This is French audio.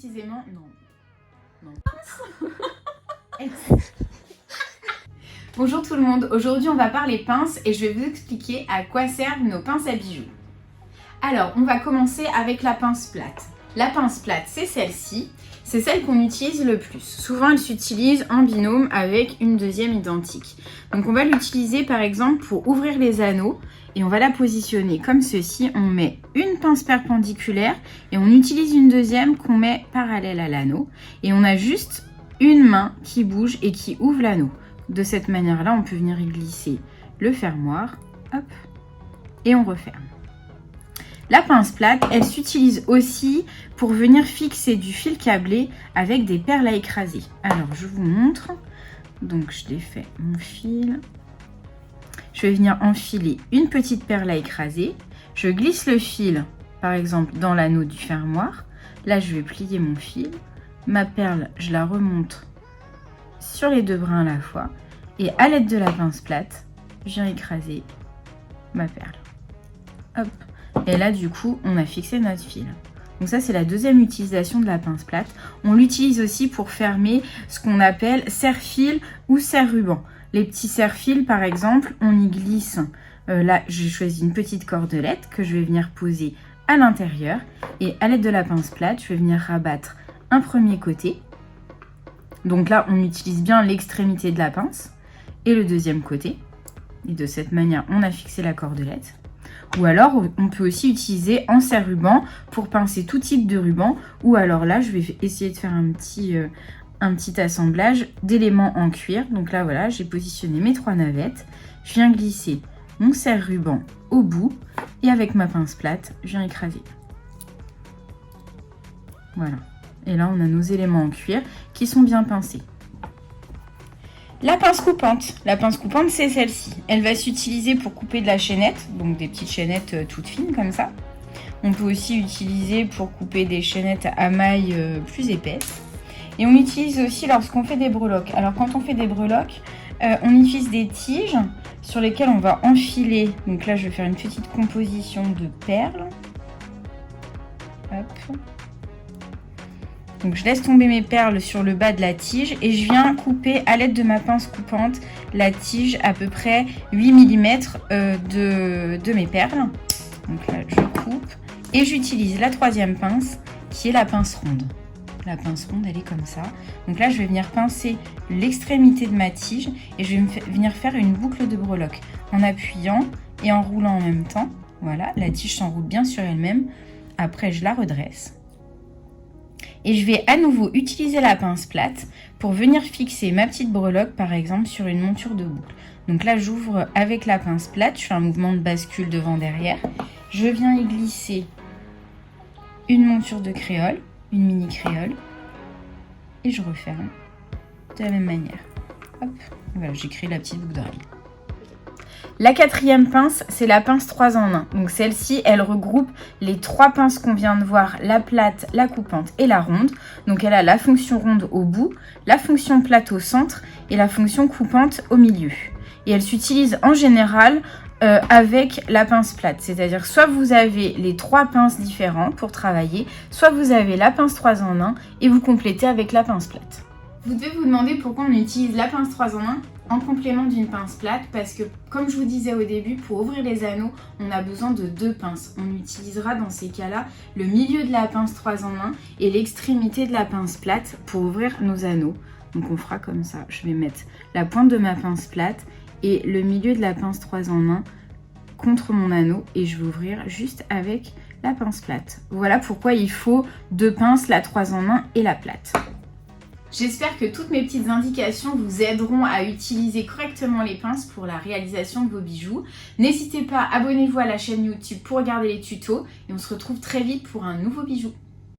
Précisément, non. Bonjour tout le monde, aujourd'hui on va parler pinces et je vais vous expliquer à quoi servent nos pinces à bijoux. Alors on va commencer avec la pince plate. La pince plate c'est celle-ci, c'est celle qu'on utilise le plus. Souvent elle s'utilise en binôme avec une deuxième identique. Donc on va l'utiliser par exemple pour ouvrir les anneaux et on va la positionner comme ceci. On met une pince perpendiculaire et on utilise une deuxième qu'on met parallèle à l'anneau. Et on a juste une main qui bouge et qui ouvre l'anneau. De cette manière-là, on peut venir y glisser le fermoir, hop, et on referme. La pince plate, elle s'utilise aussi pour venir fixer du fil câblé avec des perles à écraser. Alors, je vous montre. Donc, je défais mon fil. Je vais venir enfiler une petite perle à écraser. Je glisse le fil, par exemple, dans l'anneau du fermoir. Là, je vais plier mon fil. Ma perle, je la remonte sur les deux brins à la fois. Et à l'aide de la pince plate, je viens écraser ma perle. Hop. Et là, du coup, on a fixé notre fil. Donc ça, c'est la deuxième utilisation de la pince plate. On l'utilise aussi pour fermer ce qu'on appelle serre-fil ou serre-ruban. Les petits serre-fils, par exemple, on y glisse. Là, j'ai choisi une petite cordelette que je vais venir poser à l'intérieur. Et à l'aide de la pince plate, je vais venir rabattre un premier côté. Donc là, on utilise bien l'extrémité de la pince et le deuxième côté. Et de cette manière, on a fixé la cordelette. Ou alors, on peut aussi utiliser en serre-ruban pour pincer tout type de ruban. Ou alors là, je vais essayer de faire un petit assemblage d'éléments en cuir. Donc là, voilà, j'ai positionné mes 3 navettes. Je viens glisser mon serre-ruban au bout. Et avec ma pince plate, je viens écraser. Voilà. Et là, on a nos éléments en cuir qui sont bien pincés. La pince coupante. La pince coupante, c'est celle-ci. Elle va s'utiliser pour couper de la chaînette, donc des petites chaînettes toutes fines comme ça. On peut aussi utiliser pour couper des chaînettes à mailles plus épaisses. Et on l'utilise aussi lorsqu'on fait des breloques. Alors quand on fait des breloques, on utilise des tiges sur lesquelles on va enfiler. Donc là, je vais faire une petite composition de perles. Hop. Donc je laisse tomber mes perles sur le bas de la tige et je viens couper à l'aide de ma pince coupante la tige à peu près 8 mm de mes perles. Donc là je coupe et j'utilise la troisième pince qui est la pince ronde. La pince ronde elle est comme ça. Donc là je vais venir pincer l'extrémité de ma tige et je vais venir faire une boucle de breloque en appuyant et en roulant en même temps. Voilà, la tige s'enroule bien sur elle-même. Après je la redresse. Et je vais à nouveau utiliser la pince plate pour venir fixer ma petite breloque par exemple sur une monture de boucle. Donc là j'ouvre avec la pince plate, je fais un mouvement de bascule devant-derrière. Je viens y glisser une monture de créole, une mini créole. Et je referme de la même manière. Hop, voilà, j'ai créé la petite boucle d'oreille. La quatrième pince, c'est la pince 3 en 1. Donc celle-ci, elle regroupe les 3 pinces qu'on vient de voir, la plate, la coupante et la ronde. Donc elle a la fonction ronde au bout, la fonction plate au centre et la fonction coupante au milieu. Et elle s'utilise en général avec la pince plate. C'est-à-dire soit vous avez les 3 pinces différentes pour travailler, soit vous avez la pince 3 en 1 et vous complétez avec la pince plate. Vous devez vous demander pourquoi on utilise la pince 3 en 1 en complément d'une pince plate parce que, comme je vous disais au début, pour ouvrir les anneaux, on a besoin de 2 pinces. On utilisera dans ces cas-là le milieu de la pince 3 en 1 et l'extrémité de la pince plate pour ouvrir nos anneaux. Donc on fera comme ça. Je vais mettre la pointe de ma pince plate et le milieu de la pince 3 en 1 contre mon anneau et je vais ouvrir juste avec la pince plate. Voilà pourquoi il faut 2 pinces, la 3 en 1 et la plate. J'espère que toutes mes petites indications vous aideront à utiliser correctement les pinces pour la réalisation de vos bijoux. N'hésitez pas, abonnez-vous à la chaîne YouTube pour regarder les tutos et on se retrouve très vite pour un nouveau bijou.